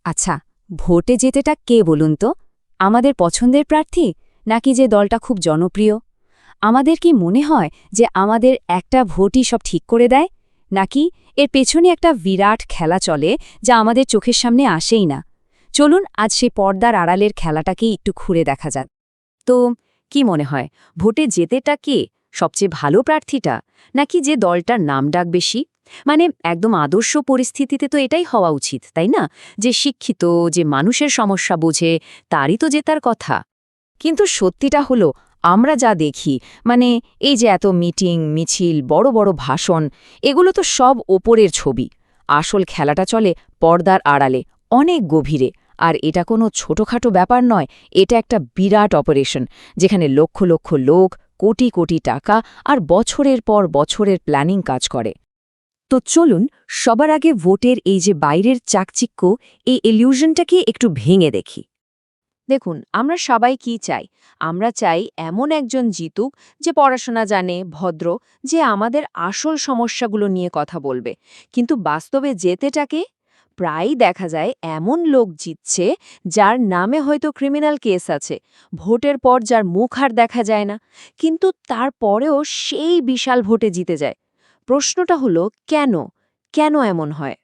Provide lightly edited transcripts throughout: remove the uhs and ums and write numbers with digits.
আচ্ছা, ভোটে জেতেটা কে বলুন তো? আমাদের পছন্দের প্রার্থী, নাকি যে দলটা খুব জনপ্রিয়? আমাদের কি মনে হয় যে আমাদের একটা ভোটই সব ঠিক করে দেয়, নাকি এর পেছনে একটা বিরাট খেলা চলে যা আমাদের চোখের সামনে আসেই না? চলুন আজ সেই পর্দার আড়ালের খেলাটাকেই একটু ঘুরে দেখা যাক। তো কি মনে হয়, ভোটে জেতেটা কে? সবচেয়ে ভালো প্রার্থীটা, নাকি যে দলটার নামডাক বেশি? মানে একদম আদর্শ পরিস্থিতিতে তো এটাই হওয়া উচিত, তাই না? যে শিক্ষিত, যে মানুষের সমস্যা বোঝে, তারই তো জেতার কথা। কিন্তু সত্যিটা হলো, আমরা যা দেখি, মানে এই যে এত মিটিং, মিছিল, বড় বড় ভাষণ, এগুলো তো সব ওপরের ছবি। আসল খেলাটা চলে পর্দার আড়ালে, অনেক গভীরে। আর এটা কোনো ছোটখাটো ব্যাপার নয়, এটা একটা বিরাট অপারেশন, যেখানে লক্ষ লক্ষ লোক, কোটি কোটি টাকা আর বছরের পর বছরের প্ল্যানিং কাজ করে। তো চলুন সবার আগে ভোটের এই যে বাইরের চাকচিক্য, এই ইলিউশনটাকে একটু ভেঙে দেখি। দেখুন, আমরা সবাই কি চাই? আমরা চাই এমন একজন জিতুক যে পড়াশোনা জানে, ভদ্র, যে আমাদের আসল সমস্যাগুলো নিয়ে কথা বলবে। কিন্তু বাস্তবে জেতেটাকে প্রায়ই দেখা যায় এমন লোক জিতছে যার নামে হয়তো ক্রিমিনাল কেস আছে, ভোটের পর যার মুখ আর দেখা যায় না, কিন্তু তারপরেও সেই বিশাল ভোটে জিতে যায়। প্রশ্নটা হলো কেন? কেন এমন হয়?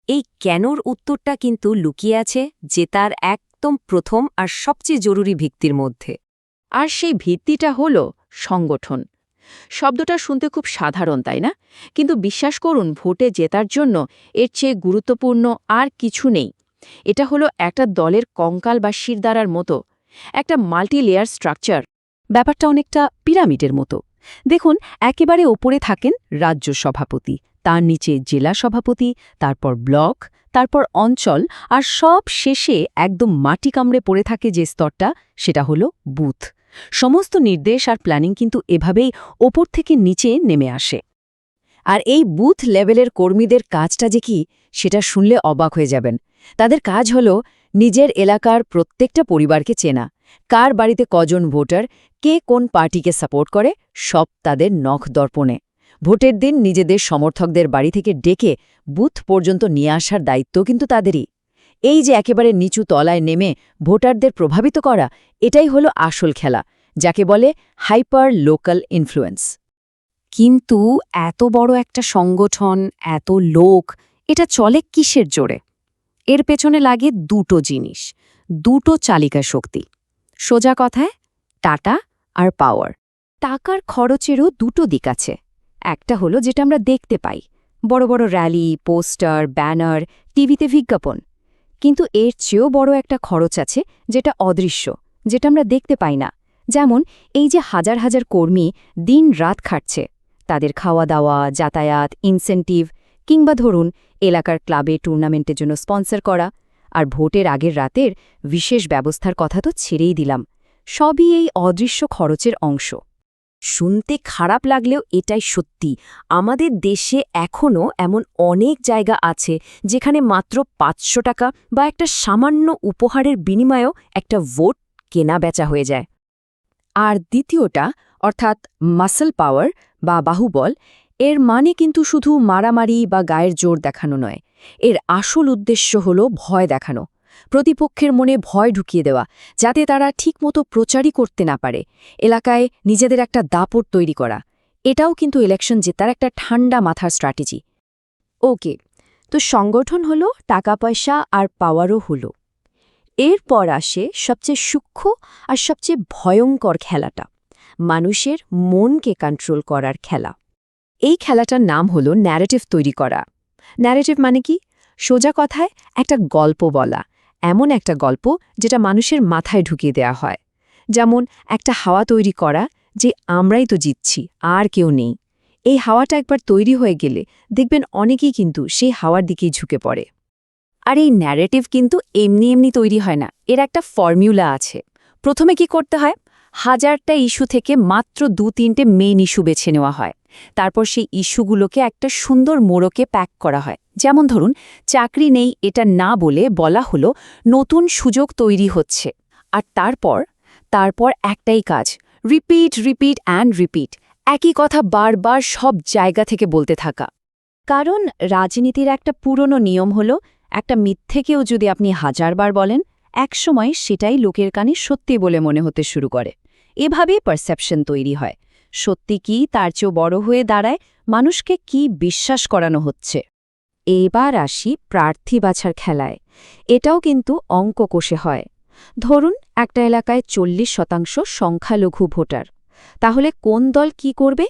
এই কেনর উত্তরটা কিন্তু লুকিয়ে আছে জেতার একদম প্রথম আর সবচেয়ে জরুরি ভিত্তির মধ্যে। আর সেই ভিত্তিটা হলো সংগঠন। শব্দটা শুনতে খুব সাধারণ, তাই না? কিন্তু বিশ্বাস করুন, ভোটে জেতার জন্য এর চেয়ে গুরুত্বপূর্ণ আর কিছু নেই। এটা হলো একটা দলের কঙ্কাল বা শিরদাঁড়ার মতো, একটা মাল্টি লেয়ার স্ট্রাকচার। ব্যাপারটা অনেকটা পিরামিডের মতো। দেখুন, একেবারে ওপরে থাকেন রাজ্য সভাপতি, তার নিচে জেলা সভাপতি, তারপর ব্লক, তারপর অঞ্চল, আর সব শেষে একদম মাটি কামড়ে পড়ে থাকে যে স্তরটা, সেটা হলো বুথ। সমস্ত নির্দেশ আর প্ল্যানিং কিন্তু এভাবেই ওপর থেকে নিচে নেমে আসে। আর এই বুথ লেভেলের কর্মীদের কাজটা যে কি, সেটা শুনলে অবাক হয়ে যাবেন। তাদের কাজ হলো নিজের এলাকার প্রত্যেকটা পরিবারকে চেনা, কার বাড়িতে কজন ভোটার, কে কোন পার্টিকে সাপোর্ট করে, সব তাদের নখ দর্পণে। ভোটের দিন নিজেদের সমর্থকদের বাড়ি থেকে ডেকে বুথ পর্যন্ত নিয়ে আসার দায়িত্ব কিন্তু তাদেরই। এই যে একেবারে নিচু তলায় নেমে ভোটারদের প্রভাবিত করা, এটাই হলো আসল খেলা, যাকে বলে হাইপার লোকাল ইনফ্লুয়েন্স। কিন্তু এত বড় একটা সংগঠন, এত লোক, এটা চলে কিসের জোরে? এর পেছনে লাগে দুটো জিনিস, দুটো চালিকা শক্তি। সোজা কথায়, টাটা আর পাওয়ার। টাকার খরচেরও দুটো দিক আছে। একটা হলো যেটা আমরা দেখতে পাই, বড় বড় র্যালি, পোস্টার, ব্যানার, টিভিতে বিজ্ঞাপন। কিন্তু এর চেয়েও বড় একটা খরচ আছে, যেটা অদৃশ্য, যেটা আমরা দেখতে পাই না। যেমন এই যে হাজার হাজার কর্মী দিন রাত খাটছে, তাদের খাওয়া দাওয়া, যাতায়াত, ইনসেন্টিভ, কিংবা ধরুন এলাকার ক্লাবে টুর্নামেন্টের জন্য স্পন্সর করা। আর ভোটের আগের রাতের বিশেষ ব্যবস্থার কথা তো ছেড়েই দিলাম। সবই এই অদৃশ্য খরচের অংশ। শুনতে খারাপ লাগলেও এটাই সত্যি। আমাদের দেশে এখনও এমন অনেক জায়গা আছে যেখানে মাত্র ৫০০ টাকা বা একটা সামান্য উপহারের বিনিময়েও একটা ভোট কেনা বেচা হয়ে যায়। আর দ্বিতীয়টা, অর্থাৎ মাসল পাওয়ার বা বাহুবল, এর মানে কিন্তু শুধু মারামারি বা গায়ের জোর দেখানো নয়। এর আসল উদ্দেশ্য হল ভয় দেখানো, প্রতিপক্ষের মনে ভয় ঢুকিয়ে দেওয়া, যাতে তারা ঠিকমতো প্রচারই করতে না পারে, এলাকায় নিজেদের একটা দাপট তৈরি করা। এটাও কিন্তু ইলেকশন জেতার একটা ঠান্ডা মাথার স্ট্র্যাটেজি। ওকে, তো সংগঠন হলো, টাকা পয়সা আর পাওয়ারও হলো। এরপর আসে সবচেয়ে সূক্ষ্ম আর সবচেয়ে ভয়ঙ্কর খেলাটা, মানুষের মনকে কন্ট্রোল করার খেলা। এই খেলাটার নাম হলো ন্যারেটিভ তৈরি করা। ন্যারেটিভ মানে কি? সোজা কথায় একটা গল্প বলা, এমন একটা গল্প যেটা মানুষের মাথায় ঢুকিয়ে দেয়া হয়। যেমন একটা হাওয়া তৈরি করা যে আমরাই তো জিতছি, আর কেউ নেই। এই হাওয়াটা একবার তৈরি হয়ে গেলে দেখবেন অনেকেই কিন্তু সেই হাওয়ার দিকেই ঝুঁকে পড়ে। আর এই ন্যারেটিভ কিন্তু এমনি এমনি তৈরি হয় না, এর একটা ফর্মুলা আছে। প্রথমে কি করতে হয়? হাজারটা ইস্যু থেকে মাত্র ২-৩টে মেইন ইস্যু বেছে নেওয়া হয়। তারপর সেই ইস্যুগুলোকে একটা সুন্দর মোড়কে প্যাক করা হয়। যেমন ধরুন, চাকরি নেই এটা না বলে বলা হলো নতুন সুযোগ তৈরি হচ্ছে। আর তারপর একটাই কাজ, রিপিট রিপিট অ্যান্ড রিপিট, একই কথা বারবার সব জায়গা থেকে বলতে থাকা। কারণ রাজনীতির একটা পুরনো নিয়ম হলো, একটা মিথ্যেকেও যদি আপনি হাজারবার বলেন, একসময় সেটাই লোকের কানে সত্যি বলে মনে হতে শুরু করে। এভাবেই পারসেপশন তৈরি হয়। সত্যি কি তার চেয়েও বড় হয়ে দাঁড়ায় মানুষকে কি বিশ্বাস করানো হচ্ছে। এবার আসি প্রার্থী বাছার খেলায়। এটাও কিন্তু অঙ্ক কষে হয়। ধরুন একটা এলাকায় 40% সংখ্যালঘু ভোটার। তাহলে কোন দল কি করবে?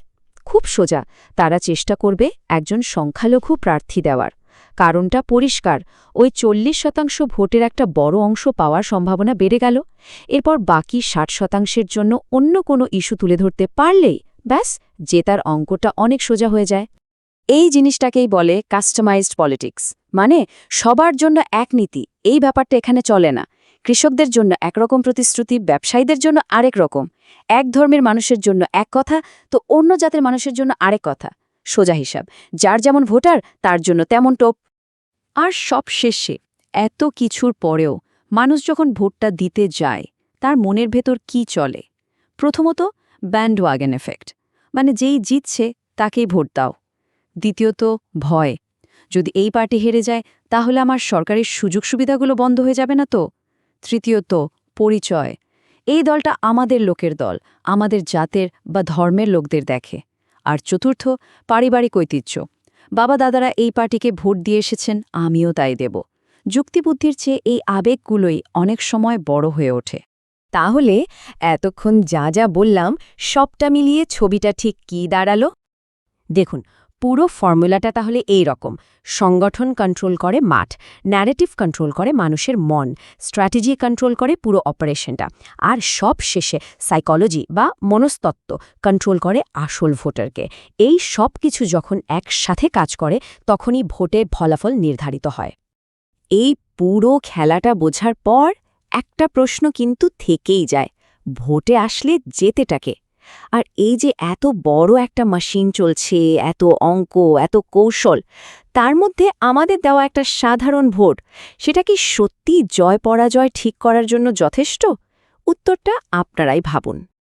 খুব সোজা, তারা চেষ্টা করবে একজন সংখ্যালঘু প্রার্থী দেওয়ার। কারণটা পরিষ্কার, ওই 40% ভোটের একটা বড় অংশ পাওয়ার সম্ভাবনা বেড়ে গেল। এরপর বাকি 60%-এর জন্য অন্য কোনো ইস্যু তুলে ধরতে পারলেই ব্যাস, জেতার অঙ্কটা অনেক সোজা হয়ে যায়। এই জিনিসটাকেই বলে কাস্টমাইজড পলিটিক্স, মানে সবার জন্য এক নীতি। এই ব্যাপারটা এখানে চলে না। কৃষকদের জন্য একরকম প্রতিশ্রুতি, ব্যবসায়ীদের জন্য আরেক রকম। এক ধর্মের মানুষের জন্য এক কথা, তো অন্য জাতের মানুষের জন্য আরেক কথা। সোজা হিসাব, যার যেমন ভোটার তার জন্য তেমন টোপ। আর সব শেষে এত কিছুর পরেও মানুষ যখন ভোটটা দিতে যায়, তার মনের ভেতর কি চলে? প্রথমত, ব্যান্ডওয়াগন এফেক্ট, মানে যেই জিতছে তাকেই ভোট দাও। দ্বিতীয়ত, ভয়, যদি এই পার্টি হেরে যায় তাহলে আমার সরকারি সুযোগ সুবিধাগুলো বন্ধ হয়ে যাবে না তো? তৃতীয়ত, পরিচয়, এই দলটা আমাদের লোকের দল, আমাদের জাতের বা ধর্মের লোকদের দেখে। আর চতুর্থ, পারিবারিক ঐতিহ্য, বাবা দাদারা এই পার্টিকে ভোট দিয়ে এসেছেন, আমিও তাই দেব। যুক্তিবুদ্ধির চেয়ে এই আবেগগুলোই অনেক সময় বড় হয়ে ওঠে। তাহলে এতক্ষণ যা যা বললাম সবটা মিলিয়ে ছবিটা ঠিক কী দাঁড়ালো? দেখুন, পুরো ফর্মুলাটা তাহলে এই রকম। সংগঠন কন্ট্রোল করে মাঠ, ন্যারেটিভ কন্ট্রোল করে মানুষের মন, স্ট্র্যাটেজি কন্ট্রোল করে পুরো অপারেশনটা, আর সব শেষে সাইকোলজি বা মনস্তত্ত্ব কন্ট্রোল করে আসল ভোটারকে। এই সব কিছু যখন একসাথে কাজ করে তখনই ভোটের ফলাফল নির্ধারিত হয়। এই পুরো খেলাটা বোঝার পর একটা প্রশ্ন কিন্তু থেকেই যায়, ভোটে আসলে জেতেটাকে? আর এই যে এত বড় একটা মেশিন চলছে, এত অঙ্ক, এত কৌশল, তার মধ্যে আমাদের দেওয়া একটা সাধারণ ভোট, সেটা কি সত্যি জয় পরাজয় ঠিক করার জন্য যথেষ্ট? উত্তরটা আপনারাই ভাবুন।